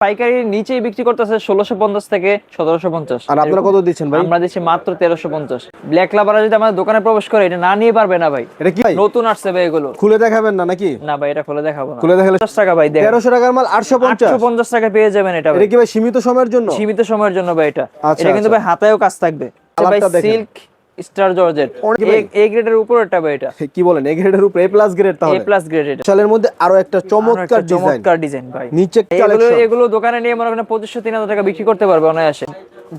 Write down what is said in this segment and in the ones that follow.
পাইকারি নিচেই বিক্রি করতেছে 1650 থেকে 1750। আর আপনারা কত দিচ্ছেন ভাই? আমরা দিচ্ছি মাত্র 1350। ব্ল্যাক লাভাররা যদি আমাদের দোকানে প্রবেশ করে এটা না নিয়ে পারবে না ভাই। এটা কি ভাই? নতুন আসছে ভাই এগুলো। খুলে দেখাবেন না নাকি? না ভাই এটা খুলে দেখাবো না। খুলে দেখালে 50 টাকা ভাই দেখেন। 1300 টাকার মাল 850। 850 টাকা পেয়ে যাবেন এটা ভাই। এটা কি ভাই সীমিত সময়ের জন্য? সীমিত সময়ের জন্য ভাই এটা। আচ্ছা, এটা কিন্তু আচ্ছা। ভাই হাতায়ও কাজ থাকবে। ভাই কালারটা দেখেন। সিল্ক স্টার জর্জেট অনেক ভাই। এ গ্রেডের উপর এটা ভাই এটা। কি বলেন, এ গ্রেডের উপরে, এ প্লাস গ্রেড এ তাহলে? প্লাস গ্রেড এটা। শালের মধ্যে আরো একটা চমৎকার ডিজাইন। চমৎকার ডিজাইন ভাই। নিচে এগুলো কালেকশন। এগুলো দোকানে নিয়ে মনে করেন 2500-3000 টাকা বিক্রি করতে পারবে অনায়াসে।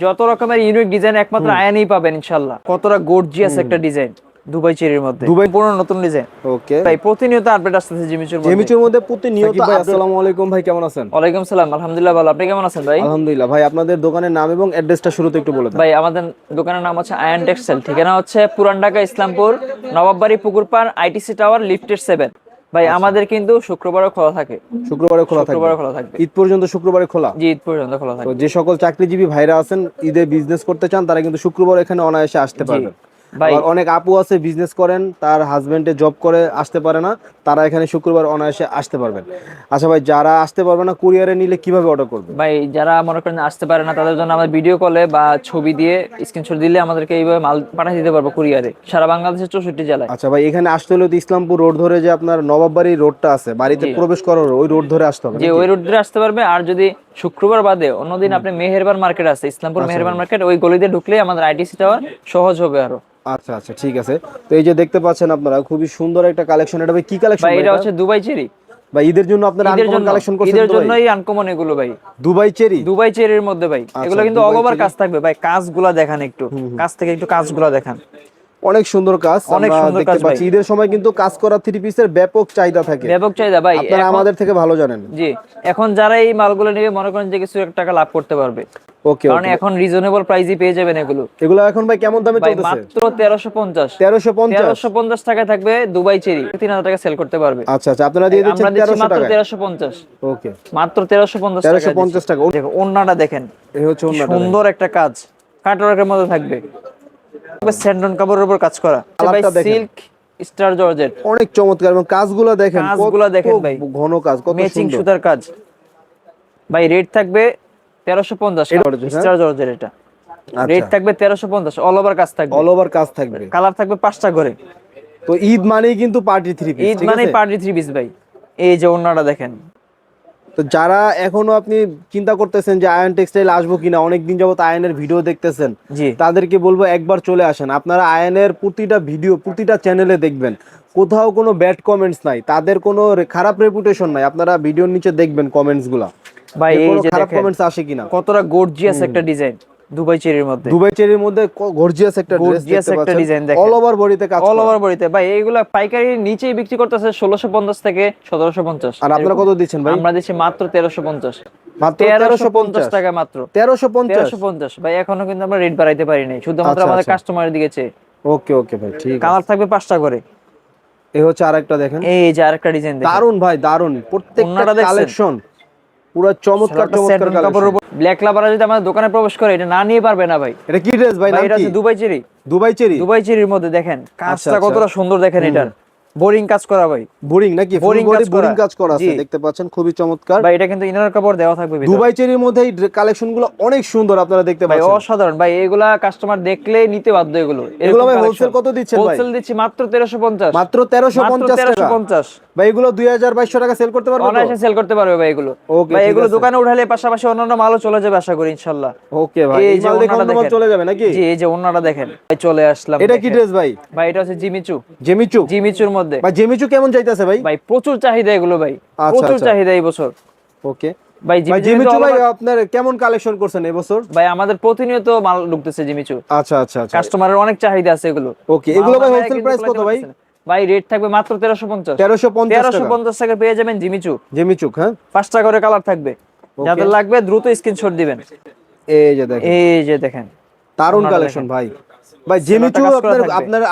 যত রকমের ইউনিক ডিজাইন একমাত্র আয়ানেই পাবেন ইনশাআল্লাহ। কতটা গর্জিয়াস একটা ডিজাইন দুবাই চেরির মধ্যে। দুবাই পুরো নতুন ডিজাইন। ওকে ভাই প্রতিনিয়ত আপডেট আসতেছে জিমিচুর মধ্যে। জেমিচুর মধ্যে প্রতিনিয়ত। আসসালামু আলাইকুম ভাই, কেমন আছেন? ওয়ালাইকুম সালাম, আলহামদুলিল্লাহ ভালো। আপনি কেমন আছেন ভাই? আলহামদুলিল্লাহ ভাই। আপনাদের দোকানের নাম এবং অ্যাড্রেসটা শুরুতে একটু বলে দেন। ভাই আমাদের দোকানের নাম হচ্ছে আয়ান টেক্সটাইল, ঠিকানা হচ্ছে পুরান ঢাকা ইসলামপুর নবাববাড়ি পুকুরপাড় আইটিসি টাওয়ার লিফটের 7। ভাই আমাদের কিন্তু শুক্রবারও খোলা থাকে। শুক্রবারে খোলা থাকবে? শুক্রবারও খোলা থাকবে। ঈদ পর্যন্ত শুক্রবারে খোলা? জি ঈদ পর্যন্ত খোলা তো থাকবে। যে সকল চাকরিজীবী ভাইরা আছেন, ঈদে বিজনেস করতে চান, তারা কিন্তু শুক্রবার এখানে অনায়াসে আসতে পারবেন। ভাই আর অনেক আপু আছে বিজনেস করেন, তার হাজবেন্ডে জব করে আসতে পারে না, তারা এখানে শুক্রবার অনায়াসে আসতে পারবেন। আচ্ছা ভাই, যারা আসতে পারবে না কুরিয়ারে নিলে কিভাবে অর্ডার করবে? ভাই যারা মনে করেন আসতে পারে না তাদের জন্য আমাদের ভিডিও কলে বা ছবি দিয়ে স্ক্রিনশট দিলে আমাদেরকে এইভাবে মাল পাঠিয়ে দিতে পারবো কুরিয়ারে সারা বাংলাদেশের 64 জেলায়। আচ্ছা ভাই, এখানে আসতে হলে তো ইসলামপুর রোড ধরে, যে আপনার নবাববাড়ি রোডটা আছে, বাড়িতে প্রবেশ করার ওই রোড ধরে আসতে হবে যে নাকি? ওই রোড ধরে আসতে পারবে। আর যদি শুক্রবার বাদে অন্যদিন আপনি মেহেরবান মার্কেট আছে, ইসলামপুর মেহেরবান মার্কেট, ওই গলিতে ঢুকলে আমাদের আইটিসি টাওয়ার সহজ হবে আরো। আচ্ছা আচ্ছা, ঠিক আছে। তো এই যে দেখতে পাচ্ছেন আপনারা, খুবই সুন্দর একটা কালেকশন। এটা ভাই কি কালেকশন? ভাই এটা হচ্ছে দুবাই চেরি। ভাই ঈদের জন্য আপনারা আনকমন কালেকশন করছেন? ঈদের তো ভাই জন্যই আনকমন এগুলো ভাই। Dubai cherry? দুবাই চেরির মধ্যে ভাই এগুলো কিন্তু দুবাই অগোবার চেরি। কাজ থাকবে ভাই। কাজগুলা দেখান একটু, কাজ থেকে একটু কাজগুলা দেখান। অনেক সুন্দর কাজ, অনেক আমরা সুন্দর দেখতে কাজ পাচ্ছি। ভাই। ঈদের সময় কিন্তু কাজ করা থ্রি পিসের ব্যাপক চাহিদা থাকে। ব্যাপক চাহিদা ভাই। আপনারা আমাদের থেকে ভালো জানেন। জি এখন যারা এই মালগুলো নিয়ে মনে করেন যে কিছু এক টাকা লাভ করতে পারবে, ওকে কারণ এখন রিজনেবল প্রাইসে পেয়ে যাবেন এগুলো। এগুলো এখন ভাই কেমন দামে ভাই চলতেছে? মাত্র 1350। 1350? 1350 টাকায় থাকবে দুবাই চেরি। 3000 টাকা সেল করতে পারবে। আচ্ছা আচ্ছা, আপনারা দিয়ে দিচ্ছেন আমরা দিচ্ছি 1300 মাত্র টাকায়? 1350। ওকে, মাত্র 1350 টাকা। 1350 টাকা। দেখো ওন্নাটা দেখেন, এই হচ্ছে ওন্নাটা। সুন্দর একটা কাজ, কাটওয়ার্কের মধ্যে থাকবে। স্যান্ডন কাপড়ের উপর কাজ করা। ভাই কালারটা দেখেন। সিল্ক স্টার জর্জেট অনেক চমৎকার, এবং কাজগুলো দেখেন, কাজগুলো দেখেন ভাই। ঘন কাজ, কত ম্যাচিং সুন্দর। সুতার কাজ। ভাই রেট থাকবে 1350। স্টার জর্জেট এটা রেট থাকবে 1350। অল ওভার কাজ থাকবে। অল ওভার কাজ থাকবে। কালার থাকবে 5টা করে। তো ঈদ মানেই কিন্তু পার্টি থ্রি পিস, ঈদ ঠিক মানে আছে? পার্টি থ্রি পিস ভাই। এই যে ওন্নাটা দেখেন। তো যারা এখনো আপনি চিন্তা করতেছেন যে আয়ন টেক্সটাইল আসবো কিনা, অনেকদিন যাবত আয়নের ভিডিও দেখতেছেন, জি তাদেরকে বলবো একবার চলে আসেন। আপনারা আয়নের প্রতিটা ভিডিও, প্রতিটা চ্যানেলে দেখবেন, কোথাও কোনো ব্যাড কমেন্টস নাই, তাদের কোনো খারাপ রেপুটেশন নাই। আপনারা ভিডিওর নিচে দেখবেন কমেন্টস গুলা, ভাই। এই কোনো যে খারাপ দেখেন কমেন্টস আসে কিনা। কতটা গর্জিয়াস একটা ডিজাইন দুবাই চেরির মধ্যে। দুবাই চেরির মধ্যে গর্জিয়াস একটা ড্রেস গর্জিয়াস দেখতে একটা পাচ্ছেন, ডিজাইন দেখেন। অল ওভার বডিতে কাজ অল করা। ওভার বডিতে ভাই এগুলা পাইকারি নিচেই বিক্রি করতেছে 1650 থেকে 1750। আর আপনারা কত দিচ্ছেন ভাই? আমরা দিচ্ছি মাত্র 1350। মাত্র 1350 টাকা মাত্র। 1350? 1350 ভাই। এখনো কিন্তু আমরা রেট বাড়াইতে পারি নাই, শুধুমাত্র আচ্ছা, আমাদের আচ্ছা। কাস্টমারের দিকে চেয়ে। ওকে ওকে ভাই, ঠিক আছে। কালার থাকবে 5টা করে। এই হচ্ছে আরেকটা দেখেন, এই যে আরেকটা ডিজাইন দেখেন। দারুন ভাই, দারুন। প্রত্যেকটা ওন্নাটা দেখছেন? কালেকশন পুরো চমৎকার চমৎকার স্যান্ডন কাপড়ের কালেকশন। উপর ব্ল্যাক লাভাররা যদি আমাদের দোকানে প্রবেশ করে এটা না নিয়ে পারবে না ভাই। এটা কি ড্রেস ভাই, ভাই নাম এটা কি? হচ্ছে Dubai cherry. Dubai cherry? Dubai চেরির মধ্যে দেখেন কাজটা আচ্ছা। কতটা সুন্দর দেখেন। এটার বোরিং কাজ করা ভাই। বোরিং নাকি? ফুল বোরিং বডি কাজ বোরিং করা। কাজ করা আছে, জি। দেখতে পাচ্ছেন, খুবই চমৎকার। ভাই এটা কিন্তু ইনার কাপড় দেওয়া থাকবে ভিতরে। দুবাই চেরির মধ্যে এই কালেকশনগুলো অনেক সুন্দর, আপনারা দেখতে ভাই পাচ্ছেন। অসাধারণ ভাই। এগুলা কাস্টমার দেখলেই নিতে বাধ্য। এগুলো এগুলো ভাই হোলসেল কত দিচ্ছেন ভাই? হোলসেল দিচ্ছি মাত্র 1350। মাত্র 1350 টাকা? 1350 ভাই এগুলো 2200 টাকা সেল করতে পারবে তো? অনায়াসে সেল করতে পারবে ভাই এগুলো। ওকে, ভাই ঠিক এগুলো আছে। দোকানে উঠালে পাশাপাশি অন্যান্য মালও চলে যাবে আশা করি ইনশাআল্লাহ। ওকে ভাই, এই যে মাল দেখে ওন্নাটা অন্য মাল দেখেন। চলে যাবে নাকি? জি এই যে ওন্নাটা দেখেন। ভাই চলে আসলাম। এটা কি দেখেন। ড্রেস ভাই? ভাই এটা হচ্ছে জিমিচু। জেমিচু? জিমিচুর মধ্যে ভাই জেমিচু কেমন চাইতেছে ভাই? ভাই প্রচুর চাহিদা এগুলো ভাই। আচ্ছা, প্রচুর আচ্ছা। চাহিদা এই বছর। ওকে ভাই ভাই, জেমিচু ভাই আপনার কেমন কালেকশন করছেন এবছর? ভাই আমাদের প্রতিনিয়ত মাল ঢুকতেছে জিমিচু। আচ্ছা আচ্ছা আচ্ছা, কাস্টমারের অনেক চাহিদা আছে এগুলো। ওকে। এগুলো ভাই হোলসেল প্রাইস কত ভাই? ভাই রেট থাকবে মাত্র 1350। 1350 টাকা পেয়ে যাবেন জিমিচু। জেমিচুক, হ্যাঁ। 5টা করে কালার থাকবে। যাদের লাগবে দ্রুত স্ক্রিনশট দিবেন। এই যে দেখেন, এই যে দেখেন দারুন কালেকশন ভাই। ভাই জেমিচু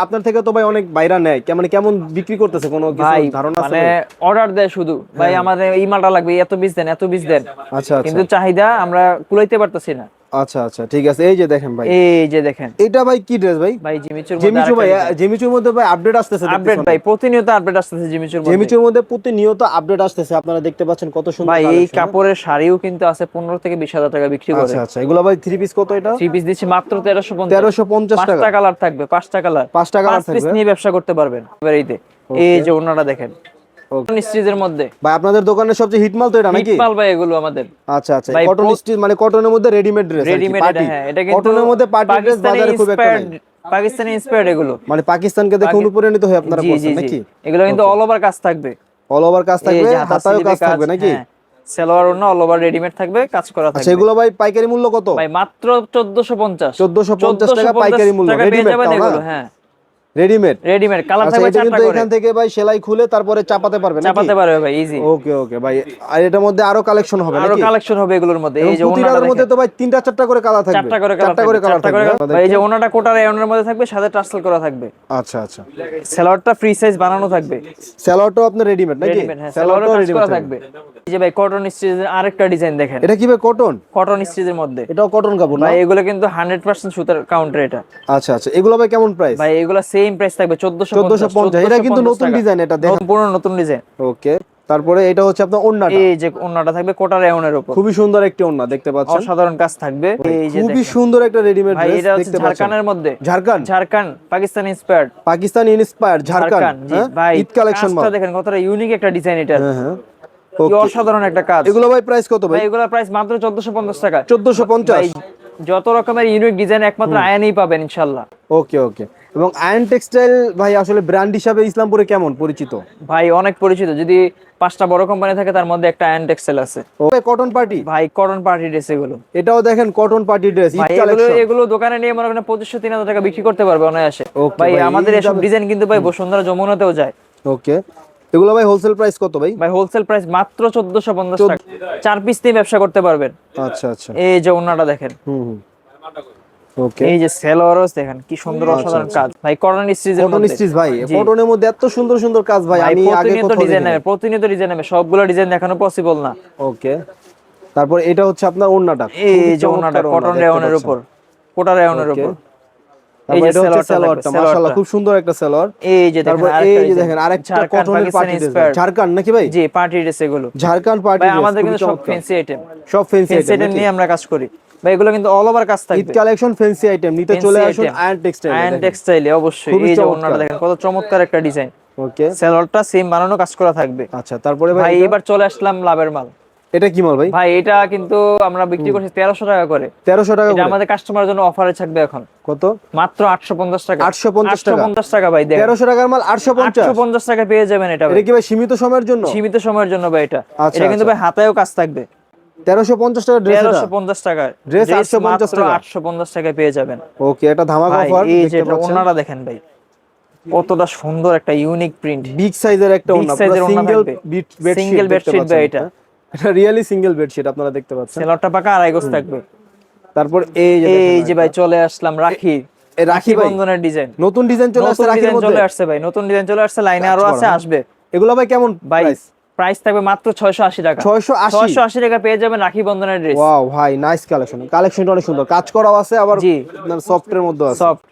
আপনার থেকে তো ভাই অনেক বাইরা নেয়, কেমন বিক্রি করতেছে, কোনো কিছু ভাই ধারণা আছে মানে ভাই? অর্ডার দেয় শুধু, ভাই আমাদের এই মালটা লাগবে, এত পিস দেন এত পিস দেন। আচ্ছা আচ্ছা, কিন্তু চাহিদা আমরা কুলাইতে পারতেছি না। আচ্ছা আচ্ছা ঠিক আছে, এই যে দেখেন ভাই, এই যে দেখেন এটা ভাই কি ড্রেস ভাই? ভাই জিমিচুর মধ্যে জেমিচু ভাই, আরেকটা জেমিচুর মধ্যে ভাই আপডেট আসতেছে আপডেট ভাই, প্রতিনিয়ত আপডেট আসতেছে জিমিচুর মধ্যে। জেমিচুর মধ্যে প্রতিনিয়ত আপডেট আসতেছে, আপনারা দেখতে পাচ্ছেন কত সুন্দর ভাই এই কালেকশন। কাপড়ের শাড়িও কিন্তু আছে 15 থেকে 20,000 টাকা বিক্রি করে। আচ্ছা আচ্ছা, এগুলো ভাই থ্রি পিস কত এটা? থ্রি পিস দিচ্ছি মাত্র 1350। 1350 টাকা। 5টা কালার থাকবে, 5টা কালার, 5টা কালার 5 পিস থাকবে। নিয়ে ব্যবসা করতে পারবেন এইতে। এই যে ওনাটা দেখেন স্টিচের মধ্যে ভাই আপনাদের দোকানের সবচেয়ে হিট মাল তো এটা নাকি? হিট মাল ভাই এগুলো আমাদের। আচ্ছা আচ্ছা, ভাই কটন স্টিচ মানে কটনের মধ্যে রেডিমেড ড্রেস আর কি, রেডিমেড, পার্টি। হ্যাঁ এটা কিন্তু কটনের মধ্যে পার্টি ড্রেস বাজারে খুব একটা নাই। পাকিস্তানি ইন্সপায়ার্ড এগুলো, মানে পাকিস্তানকে দেখে অনুপ্রাণিত হয়ে আপনারা জি জি করছেন জি। নাকি? এগুলো কিন্তু অল ওভার কাজ থাকবে, অল ওভার কাজ এই থাকবে, যে হাতা হাতায়ও স্লিভে কাজ থাকবে নাকি? হ্যাঁ। সালোয়ার ওড়না অল ওভার রেডিমেড থাকবে, কাজ করা আচ্ছা, থাকবে। এগুলো ভাই পাইকারি মূল্য কত? ভাই মাত্র 1450। 1450 টাকা পাইকারি মূল্য, টাকা পেয়ে রেডিমেড যাবেন তাও না? এগুলো, হ্যাঁ রেডিমেড। রেডিমেড। কালার আচ্ছা, থাকবে এটা 4টা কিন্তু করে, এখান থেকে ভাই সেলাই খুলে তারপরে চাপাতে পারবে নাকি? চাপাতে পারবে ভাই ইজি। ওকে ওকে ভাই, আর এটার মধ্যে আরো কালেকশন হবে আরো নাকি? কালেকশন হবে এগুলোর মধ্যে। এবং এই যে প্রতিটার ওনাটা মধ্যে দেখেন, তো ভাই 3টা 4টা করে কালার থাকবে, 4টা করে কালার 4টা করে কালার থাকবে, থাকবে। ভাই এই যে ওনাটা কোটার এর মধ্যে থাকবে, সাথে টার্সেল করা থাকবে। আচ্ছা আচ্ছা, সালোয়ারটা ফ্রি সাইজ বানানো থাকবে, সালোয়ারটাও আপনার রেডিমেড নাকি? রেডিমেড, হ্যাঁ সালোয়ারও কাজ করা থাকবে। এই যে ভাই কটন স্টিচের আরেকটা ডিজাইন দেখেন, এটা কি ভাই কটন? কটন স্টিচের মধ্যে। এটাও কটন কাপড় না? ভাই এগুলো কিন্তু 100% সুতার কাউন্টার এটা। আচ্ছা আচ্ছা, এগুলো ভাই কেমন প্রাইস? ভাই এগুলো সেম প্রাইস থাকবে 1450। এটা কিন্তু নতুন ডিজাইন, এটা দেখেন। সম্পূর্ণ নতুন ডিজাইন। ওকে, তারপরে এটা হচ্ছে আপনার ওন্নাটা, এই যে ওন্নাটা থাকবে কোটার রেওনের উপর, খুবই সুন্দর একটি ওন্না দেখতে পাচ্ছেন, অসাধারণ কাজ থাকবে। এই যে খুবই দেখেন সুন্দর একটা রেডিমেড ভাই, ড্রেস এটা হচ্ছে দেখতে পাচ্ছেন। ঝাড়খানের মধ্যে, ঝাড়খণ্ড, ঝাড়খণ্ড পাকিস্তান ইন্সপায়ার্ড, পাকিস্তান ইন্সপায়ার্ড ঝাড়খণ্ড, জি হ্যাঁ ভাই। ঈদ কালেকশন মাল। কাজটা দেখেন কতটা ইউনিক একটা ডিজাইন এটা, হ্যাঁ হ্যাঁ, কি ওকে। অসাধারণ একটা কাজ। এগুলো ভাই প্রাইস কত ভাই ভাই? এগুলোর প্রাইস মাত্র 1450 টাকা। 1450। ভাই যত রকমের ইউনিক ডিজাইন একমাত্র আয়ানেই পাবেন ইনশাআল্লাহ। ওকে ওকে। এবং আয়ন টেক্সটাইল ভাই আসলে ব্র্যান্ড হিসাবে ইসলামপুরে কেমন পরিচিত? ভাই অনেক পরিচিত, যদি 5টা বড় কোম্পানি থাকে তার মধ্যে একটা আয়ান টেক্সটাইল আছে। ওকে, কটন পার্টি, ভাই কটন পার্টি ড্রেস এগুলো, এটাও দেখেন কটন পার্টি ড্রেস ঈদ ভাই এগুলো কালেকশন। এগুলো দোকানে নিয়ে মনে করেন 2500-3000 টাকা বিক্রি করতে পারবে অনায়াসে। Okay ভাই ভাই, আমাদের এই এসব দামে- ডিজাইন কিন্তু ভাই বসুন্ধরা যমুনাতেও যায়। ওকে, এগুলো ভাই হোলসেল প্রাইস কত ভাই? ভাই হোলসেল প্রাইস মাত্র 1450 টাকা, 4 পিস নিয়ে ব্যবসা করতে পারবেন। আচ্ছা আচ্ছা, এই যে ওন্নাটা দেখেন, হুম হুম, ওকে। এই যে সেলোয়ারও দেখেন কি সুন্দর অসাধারণ কাজ। ভাই কটন স্টিচের কটন মধ্যে, স্টিচ ভাই, জি। কটনের মধ্যে এত সুন্দর সুন্দর কাজ ভাই, ভাই আমি আগে প্রতিনিয়ত কোথাও ডিজাইন দেখিনি। নেবে, প্রতিনিয়ত ডিজাইন নেবে, সবগুলো ডিজাইন দেখানো পসিবল না। ওকে, তারপর এটা হচ্ছে আপনার ওন্নাটা, এই খুবই যে ওন্নাটা চমৎকার ওন্না কটন দেখতে রেওনের পাচ্ছেন। উপর, কোটা রেওনের Okay. উপর। এই তারপর যে এটা হচ্ছে সালোয়ারটা সালোয়ারটা, থাকবে, মাশাআল্লাহ সালোয়ারটা। খুব সুন্দর একটা সালোয়ার। এই যে দেখেন তারপর আরেকটা এই যে ডিজাইন, দেখেন আরেকটা ঝাড়খণ্ড কটনের Pakistani party dress, inspired. Jharkhand নাকি ভাই? জি পার্টি ড্রেস এগুলো। ঝাড়খণ্ড পার্টি ভাই ড্রেস আমাদের খুবই কিন্তু সব চমৎকার, ফ্যান্সি আইটেম, সব ফ্যান্সি ফ্যান্সি আইটেম আইটেম নিয়ে আমরা কাজ করি। ভাই এগুলো কিন্তু অল ওভার কাজ ঈদ থাকবে। কালেকশন ফ্যান্সি আইটেম নিতে চলে আসুন আয়ন টেক্সটাইল। আয়ন টেক্সটাইলে অবশ্যই। খুবই এই যে চমৎকার। ওন্নাটা দেখেন কত চমৎকার একটা ডিজাইন, ওকে, সেলোয়ারটা সেম বানানো কাজ করা থাকবে। আচ্ছা তারপরে ভাই ভাই এটা? এবার চলে আসলাম লাভের মাল। এটা কি মাল ভাই? ভাই এটা কিন্তু আমরা বিক্রি করছি 1300 টাকা করে। 1300 টাকা এটা করে? আমাদের কাস্টমারের জন্য অফারে থাকবে এখন কত? মাত্র 850 টাকা। 850 টাকা? 850 টাকা ভাই দেখেন, 1300 টাকার মাল 850? 850 টাকা পেয়ে যাবেন এটা এটা ভাই, কি ভাই সীমিত সময়ের জন্য? সীমিত সময়ের জন্য ভাই এটা। আচ্ছা, এটা কিন্তু আচ্ছা। ভাই হাতায়ও কাজ থাকবে। 1350 টাকা ড্রেস, এটা 1350 টাকা ড্রেস ড্রেস 850 মাত্র টাকা? 850 টাকায় পেয়ে যাবেন। ওকে, এটা ধামাকা ভাই অফার এই যে দেখতে পাচ্ছেন। ওন্নাটা দেখেন ভাই, কতটা সুন্দর একটা ইউনিক প্রিন্ট, বিগ সাইজের একটা Big ওন্না, size এর পুরো ওন্না সিঙ্গেল থাকবে। বেডশিট, Single bedsheet ভাই এটা। এটা রিয়েলি সিঙ্গেল বেডশিট আপনারা দেখতে পাচ্ছেন। সেলরটা পাকা আড়াই গজ থাকবে। তারপর এই যে এই দেখেন যে ভাই চলে আসলাম রাখি, এই রাখি ভাই বন্ধনের ডিজাইন, নতুন ডিজাইন চলে আসছে নতুন রাখির ডিজাইন মধ্যে। চলে আসছে ভাই, নতুন ডিজাইন চলে আসছে, লাইনে আরো আছে, আসবে। এগুলো ভাই কেমন ভাই প্রাইস? প্রাইস থাকবে মাত্র 680 টাকা। 680? 680 টাকা পেয়ে যাবেন রাখি বন্ধনের ড্রেস। ওয়াও ভাই, নাইস কালেকশন, কালেকশনটা অনেক সুন্দর, কাজ করাও আছে আবার জি। আপনার সফটের মধ্যে আছে। সফট।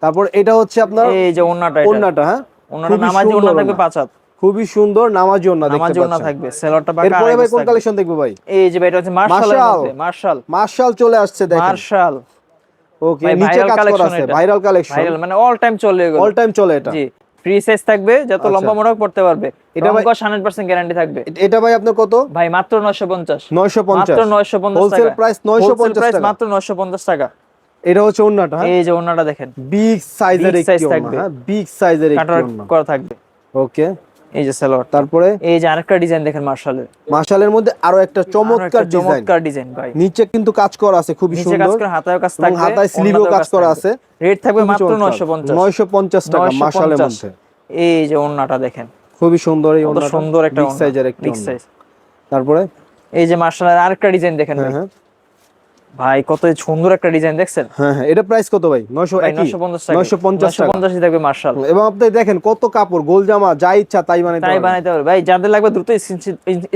তারপর এটা হচ্ছে আপনার এই যে ওন্নাটা, এটা ওন্নাটা, হ্যাঁ ওন্নাটা খুবই নামাজি সুন্দর ওন্না থাকবে ওন্না। 5 হাত, খুবই সুন্দর নামাজি ওন্না দেখতে নামাজি ওন্না পাচ্ছেন। থাকবে, সেলরটা পাকা এরপরে আড়াই ভাই গজ কোন থাকবে। কালেকশন দেখবো ভাই? এই যে ভাই এটা হচ্ছে মার্শালের মার্শাল। মধ্যে, মার্শাল, মার্শাল চলে আসছে দেখেন, মার্শাল। ওকে ভাই নিচে ভাইরাল কাজ করা কালেকশন আছে, এটা, ভাইরাল কালেকশন, ভাইরাল মানে অল টাইম চলে এগুলো, অল টাইম চলে এটা। জি। ফ্রি সাইজ থাকবে, যত আচ্ছা। লম্বা মোটা পড়তে পারবে। এটা এটা ভাই- ভাই 100% গ্যারান্টি থাকবে। এটা ভাই আপনার কত? ভাই মাত্র 950, 950? মাত্র 950 হোলসেল টাকা, প্রাইস হোলসেল 950 প্রাইস টাকা। মাত্র 950 টাকা। এটা হচ্ছে ওন্নাটা, হ্যাঁ এই যে ওন্নাটা দেখেন, বিগ সাইজের Big একটি size ওন্না, থাকবে। হ্যাঁ বিগ সাইজের একটি কাটার ওন্না। করা থাকবে। ওকে, এই যে সালোয়ার, তারপরে এই যে আরেকটা ডিজাইন দেখেন মার্শালের, মার্শালের মধ্যে আরো একটা আরো চমৎকার একটা ডিজাইন, চমৎকার ডিজাইন ভাই। নিচে কিন্তু কাজ করা আছে খুবই নিচে কাজ সুন্দর, করে, হাতায়ও কাজ এবং থাকবে, হাতায় স্লিভেও ওন্নাতেও কাজ করা আছে। রেট থাকবে খুবই মাত্র চমৎকার। 950, 950 টাকা মার্শালের 950। মধ্যে। এই যে ওন্নাটা দেখেন, খুবই সুন্দর এই কত ওন্নাটা, সুন্দর একটা বিগ সাইজের একটি বিগ ওন্না। সাইজ। তারপরে এই যে মার্শালের আরেকটা ডিজাইন দেখেন হ্যাঁ ভাই, হ্যাঁ ভাই কত সুন্দর একটা ডিজাইন দেখছেন? হ্যাঁ হ্যাঁ, এটা প্রাইস কত ভাই? 900 ভাই একই 950 টাকা, 950 টাকা। 950 থাকবে মার্শাল। এবং আপনি দেখেন কত কাপড়, গোল জামা যা ইচ্ছা তাই বানাইতে তাই পারবেন। বানাইতে পারবে ভাই, যাদের লাগবে দ্রুত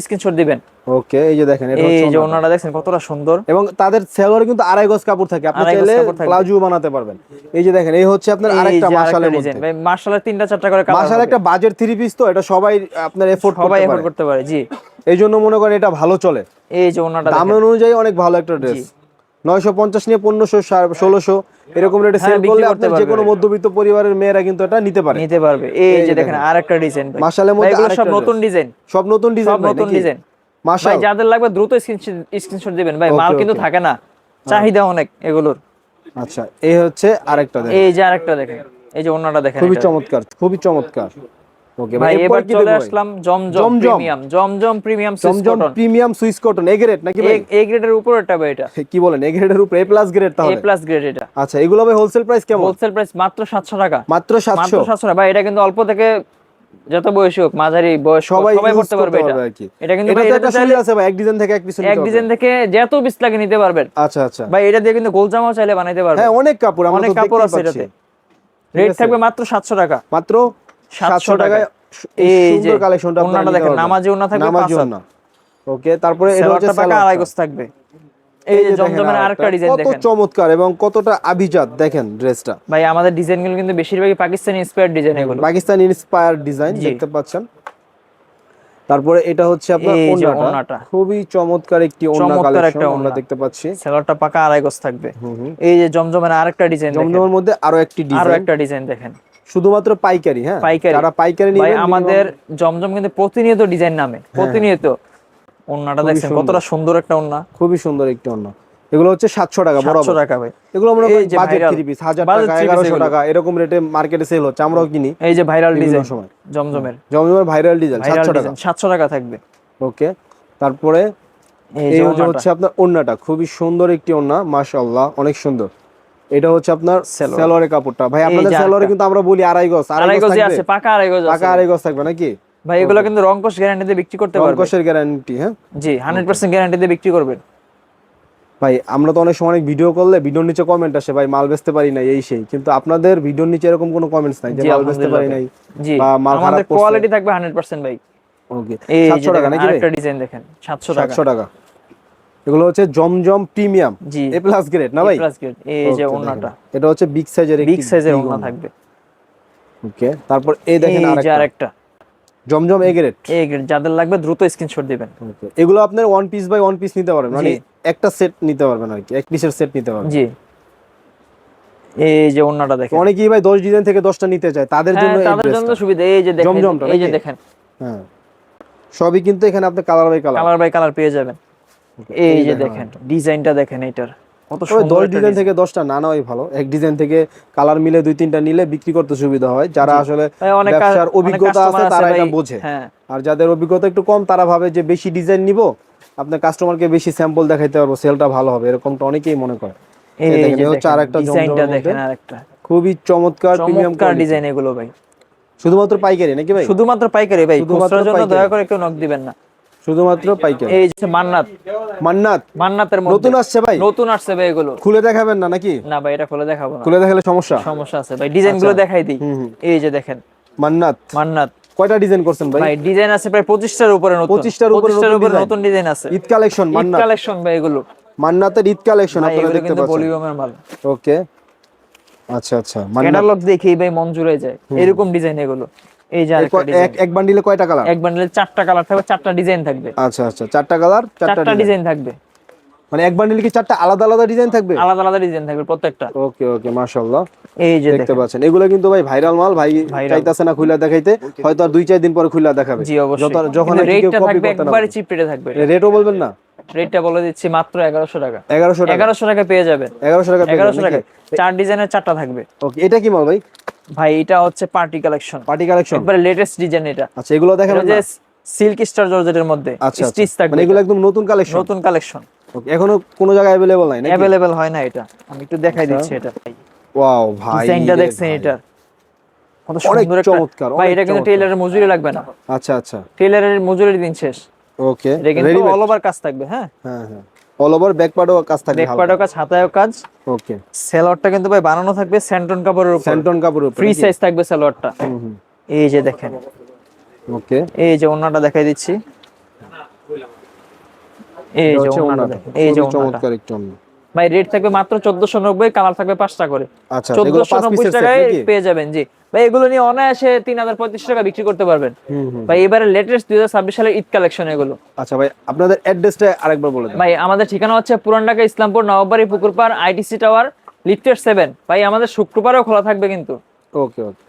স্ক্রিনশট দিবেন। ওকে, এই যে দেখেন এটা এই হচ্ছে যে ওন্নাটা। ওনাটা দেখছেন কতটা সুন্দর। এবং তাদের সেলোয়ারে কিন্তু আড়াই গজ কাপড় থাকে, আপনি আড়াই গজ চাইলে কাপড় থাকবে। প্লাজো বানাতে পারবেন। এই যে দেখেন এই হচ্ছে আপনার এই আরেকটা যে আরেকটা মাশালের ডিজাইন মধ্যে। ভাই, মার্শালের 3টা 4টা করে কালার মাশাল হবে। একটা বাজেট থ্রি পিস, তো এটা সবাই আপনার এফোর্ড সবাই করতে এফোর্ড পারে। করতে পারে, জি। এই জন্য মনে করেন এটা ভালো চলে, এই যে ওনাটা দাম দেখেন। অনুযায়ী অনেক ভালো একটা ড্রেস। 950 নিয়ে 1500 1600 এরকম রেটে হ্যাঁ, সেল বিক্রি করলে করতে আপনার যে পারবে। কোনো মধ্যবিত্ত পরিবারের মেয়েরা কিন্তু এটা নিতে পারে। নিতে পারবে। এই যে দেখেন আরেকটা ডিজাইন ভাই। মাশালের ভাই মধ্যে এগুলো সব আরেকটা নতুন dress। ডিজাইন, সব নতুন ডিজাইন সব ভাই নতুন নাকি? ডিজাইন। ভাই মাশাল। যাদের লাগবে দ্রুত স্ক্রিনশট দিবেন ভাই, মাল ওকে কিন্তু ওকে, থাকে না, চাহিদা অনেক এগুলোর। আচ্ছা এই হচ্ছে আরেকটা দেখেন, এই যে আরেকটা দেখেন, এই যে ওনাটা দেখেন খুবই এটা। চমৎকার, খুবই চমৎকার। ওকে ভাই, ভাই এরপর এবার কি চলে দেখবো ভাই? আসলাম Zamzam Zamzam. Premium, Zamzam premium Swiss Zamzam cotton. Premium Swiss cotton, A grade নাকি ভাই? এ গ্রেডের উপর এটা ভাই, এটা কি বলেন, এ গ্রেডের উপরে, এ প্লাস গ্রেড এ তাহলে? প্লাস গ্রেড এটা। আচ্ছা, এগুলো ভাই হোলসেল প্রাইস কেমন? হোলসেল প্রাইস মাত্র 700 টাকা। মাত্র মাত্র 700? 700 টাকা ভাই, এটা কিন্তু অল্প থেকে যত বয়সী হোক, মাঝারি বয়স সবাই সবাই ইউজ পড়তে পারবে এটা। আর কি। এটা কিন্তু এটা ভাই তো এটাতে একটা চাইলে সুবিধা আছে ভাই, এক ডিজাইন থেকে এক পিস নিতে এক পারবে। ডিজাইন থেকে যত পিস লাগে নিতে পারবেন। আচ্ছা আচ্ছা, ভাই এটা দিয়ে কিন্তু গোল জামাও চাইলে বানাইতে পারবেন। হ্যাঁ অনেক কাপড়, আমরা অনেক তো কাপড় দেখতেই আছে পাচ্ছি। এটাতে। রেট থাকবে মাত্র 700 টাকা। মাত্র 700 700 টাকায় এই এই যে সুন্দর কালেকশনটা আপনারা ওন্নাটা নিতে দেখেন, পারবেন। নামাজি ওন্না থাকবে, নামাজি 5 ওন্না। ওকে, তারপরে এটা হচ্ছে সালোয়ারটা পাকা আড়াই সালোয়ারটা। গজ থাকবে। এই যে দেখেন জমজমের আরেকটা ডিজাইন কত দেখেন। চমৎকার এবং কতটা আভিজাত দেখেন ড্রেসটা। ভাই আমাদের ডিজাইনগুলো কিন্তু বেশিরভাগই পাকিস্তানি ইন্সপায়ার্ড ডিজাইন এগুলো। পাকিস্তান ইন্সপায়ার্ড ডিজাইন জি। দেখতে পাচ্ছেন। তারপরে এটা হচ্ছে আপনার এই যে ওন্নাটা, ওন্নাটা খুবই চমৎকার একটি ওন্না চমৎকার কালেকশন একটা আমরা ওন্না। দেখতে পাচ্ছি। সালোয়ারটা পাকা আড়াই গজ থাকবে। এই যে জমজমের আরেকটা ডিজাইন দেখেন। জমজমের মধ্যে আরো একটি আরো ডিজাইন, একটা ডিজাইন দেখেন। শুধুমাত্র পাইকারি, হ্যাঁ পাইকারি। যারা পাইকারি ভাই নেবেন আমাদের জমজম কিন্তু প্রতিনিয়ত ডিজাইন নামে, প্রতিনিয়ত। ওন্নাটা খুবই দেখছেন সুন্দর। কতটা সুন্দর একটা ওন্না। খুবই সুন্দর একটি ওন্না। এগুলো হচ্ছে 700 টাকা 700 বরাবর। টাকা ভাই। এগুলো মনে এই করেন যে budget viral, three piece, 1000 budget টাকা থ্রি পিস 1100 এগুলো। টাকা এরকম রেটে মার্কেটে সেল হচ্ছে, আমরাও কিনি এই যে ভাইরাল বিভিন্ন ডিজাইন সময়। জমজমের, জমজমের ভাইরাল ডিজাইন ভাইরাল 700 টাকা। ডিজাইন 700 টাকা থাকবে। ওকে, তারপরে এই এই যে যে হচ্ছে আপনার ওন্নাটা, খুবই সুন্দর একটি ওন্না, মাশাআল্লাহ অনেক সুন্দর। এটা হচ্ছে আপনার সালোয়ার। সালোয়ারের কাপড়টা। ভাই এই আপনাদের যে সালোয়ারে আরেকটা। কিন্তু আমরা বলি আড়াই গজ, আড়াই আড়াই গজ গজে থাকবে, আছে, পাকা আড়াই গজ পাকা আছে। আড়াই গজ থাকবে নাকি? ভাই এগুলো কিন্তু রংকশ গ্যারান্টিতে বিক্রি করতে পারবে। রংকশের গ্যারান্টি, হ্যাঁ জি 100% গ্যারান্টিতে বিক্রি করবেন। ভাই। আমরা তো অনেক সময় অনেক ভিডিও করলে ভিডিওর নিচে কমেন্ট আসে, ভাই মাল বেচতে পারি নাই এই সেই, কিন্তু আপনাদের ভিডিওর নিচে এরকম কোনো কমেন্টস নাই যে জি মাল বেচতে পারি আলহামদুলিল্লাহ নাই ভাই। জি বা মাল খারাপ আমাদের পড়ছে। কোয়ালিটি থাকবে 100% ভাই। ওকে, এই যে 700 টাকা দেখেন নাকি ভাই? আরেকটা ডিজাইন দেখেন 700 টাকা। 700 টাকা। এগুলো হচ্ছে জমজম প্রিমিয়াম জি এ প্লাস গ্রেড না ভাই? Plus grade. এই যে ওকে, ওন্নাটা দেখেন। এটা হচ্ছে বিগ সাইজের একটি বিগ সাইজের big ওন্না ওন্না। থাকবে। ওকে, তারপর এই দেখেন এই যে আরেকটা আরেকটা জমজম এ গ্রেড। এই গ্রেড, যাদের লাগবে দ্রুত স্ক্রিনশট দিবেন। ওকে, এগুলো আপনার one piece by one piece নিতে পারবেন, মানে জি। একটা সেট নিতে পারবেন আর কি, এক পিসের সেট নিতে পারবেন। জি এই যে ওন্নাটা তো দেখেন। অনেকেই ভাই 10 ডিজাইন থেকে 10টা নিতে চায়, তাদের জন্য হ্যাঁ এই তাদের জন্য ড্রেসটা। সুবিধা। এই যে দেখেন, জমজমটা এই যে নাকি? দেখেন হ্যাঁ, সবই কিন্তু এখানে আপনি colour by colour. Colour by colour পেয়ে যাবেন। এই যে দেখেন ডিজাইনটা দেখেন, এটার কত তবে সুন্দর 10 একটা ডিজাইন ডিজাইন। থেকে 10টা না নেওয়াই ভালো, এক ডিজাইন থেকে কালার মিলে 2-3টা নিলে বিক্রি করতে সুবিধা হয়, যারা আসলে ভাই অনেক ব্যবসার অনেক অভিজ্ঞতা আছে কাস্টমার আছে তারা ভাই। এটা বোঝে। হ্যাঁ আর যাদের অভিজ্ঞতা একটু কম তারা ভাবে যে বেশি ডিজাইন নিব, আপনার কাস্টমারকে বেশি স্যাম্পল দেখাইতে পারবো, সেলটা ভালো হবে, এরকমটা অনেকেই মনে করে। এই এই দেখেন, যে এই হচ্ছে দেখেন আরেকটা ডিজাইনটা জমজমের মধ্যে দেখেন, আরেকটা খুবই চমৎকার প্রিমিয়াম চমৎকার ডিজাইন এগুলো ভাই। শুধুমাত্র পাইকারি নাকি ভাই? শুধুমাত্র পাইকারি ভাই, শুধুমাত্র খুচরার জন্য পাইকারি। দয়া করে কেউ নক দিবেন না। শুধুমাত্র পাইকারি। এই যে মান্নাত, মান্নাত মান্নাতের মধ্যে নতুন আসছে ভাই? নতুন আসছে ভাই এগুলো। খুলে দেখাবেন না নাকি? না ভাই এটা খুলে দেখাবো না, খুলে দেখালে সমস্যা। সমস্যা আছে ভাই। ডিজাইনগুলো দেখাই দিই। এই যে দেখেন মান্নাত মান্নাত। কয়টা ডিজাইন করছেন ভাই? ভাই ডিজাইন আছে প্রায় 25টার উপরে নতুন। 25টার উপরে নতুন ডিজাইন আছে। ঈদ কালেকশন ঈদ মান্নাত। কালেকশন ভাই এগুলো। মান্নাতের ঈদ কালেকশন ভাই আপনারা এগুলো দেখতে কিন্তু পাচ্ছেন। ভলিউমের মাল। ওকে, আচ্ছা আচ্ছা, মান্নাত ক্যাটালগ দেখেই ভাই মন জুড়ে যায়, এরকম ডিজাইন এগুলো। এই যে আরেকটা ডিজাইন। এক বান্ডিলে কয়টা কালার? এক বান্ডেলে 4টা কালার থাকবে, 4টা ডিজাইন থাকবে। আচ্ছা আচ্ছা, 4টা কালার 4টা 4টা ডিজাইন। ডিজাইন থাকবে, মানে এক বান্ডিলে কি 4টা আলাদা আলাদা ডিজাইন থাকবে? আলাদা আলাদা ডিজাইন থাকবে প্রত্যেকটা। ওকে ওকে, মাশাআল্লাহ। এই যে দেখতে দেখেন। পাচ্ছেন এগুলো কিন্তু ভাই ভাইরাল মাল, ভাই Viral। চাইতাছে না খুলে দেখাইতে, হয়তো আর 2-4 দিন পরে খুলে দেখাবে। জি অবশ্যই। যখন আর কি কেউ রেটটা কপি থাকবে করতে না একবারে পারে। চিপ রেটে থাকবে। রেটও বলবেন না? রেটটা বলে দিচ্ছি মাত্র 1100 টাকা। 1100 টাকা। 1100 টাকা পেয়ে যাবেন। 1100 টাকা 1100 টাকা। 4 ডিজাইনের 4টা থাকবে। ওকে, এটা কি মাল ভাই? ভাই এটা হচ্ছে পার্টি কালেকশন, পার্টি কালেকশন। একবারে লেটেস্ট ডিজাইন এটা। আচ্ছা, এগুলো এটা দেখাবেন যে না? সিল্ক স্টার জর্জেটের মধ্যে আচ্ছা আচ্ছা, স্টিচ থাকবে। মানে এগুলো একদম নতুন কালেকশন। নতুন কালেকশন, ওকে, এখনো কোনো জায়গায় अवेलेबल নাই নাকি? अवेलेबल হয় না এটা। আমি একটু দেখাই দিচ্ছি এটা। ওয়াও ভাই, ডিজাইনটা রে দেখছেন ভাই। এটা কত অনেক সুন্দর একটা। চমৎকার, ভাই অনেক এটা কিন্তু চমৎকার। টেইলারের মজুরি লাগবে না। আচ্ছা আচ্ছা, টেইলারের মজুরির দিন শেষ। ওকে, এটা কিন্তু রেডিমেড। অল ওভার কাজ থাকবে। হ্যাঁ হ্যাঁ হ্যাঁ, অল ওভার ব্যাক পার্টও কাজ থাকবে, ব্যাক পার্টের কাজ, হাতায়ও কাজ। ওকে, সালোয়ারটা কিন্তু ভাই বানানো থাকবে স্যান্টন কাপড়ের উপর, স্যান্টন কাপড়ের উপর ফ্রি নাকি? সাইজ থাকবে সালোয়ারটা। হুম হুম, এই যে দেখেন, ওকে, এই যে ওন্নাটা দেখাই দিচ্ছি, এই এটা যে হচ্ছে ওন্নাটা ওন্নাটা, দেখেন, এই যে খুবই ওন্নাটা চমৎকার একটা ওন্না। ভাই রেট থাকবে মাত্র 1490, কালার থাকবে 5টা করে। আচ্ছা, এগুলো 5 1490 পিসের সেট টাকায় নাকি? পেয়ে যাবেন। জি ভাই, এগুলো নিয়ে অনায়াসে 3035 টাকা বিক্রি করতে পারবেন হুম হুম। ভাই। এবারে লেটেস্ট 2026 সালের ঈদ কালেকশন এগুলো। আচ্ছা ভাই, আপনাদের অ্যাড্রেসটা আরেকবার বলে দেন। ভাই আমাদের ঠিকানা হচ্ছে পুরান Dhaka Islampur Nawabbari পুকুরপাড় ITC tower lifted 7। ভাই আমাদের শুক্রবারেও খোলা থাকবে কিন্তু। ওকে ওকে।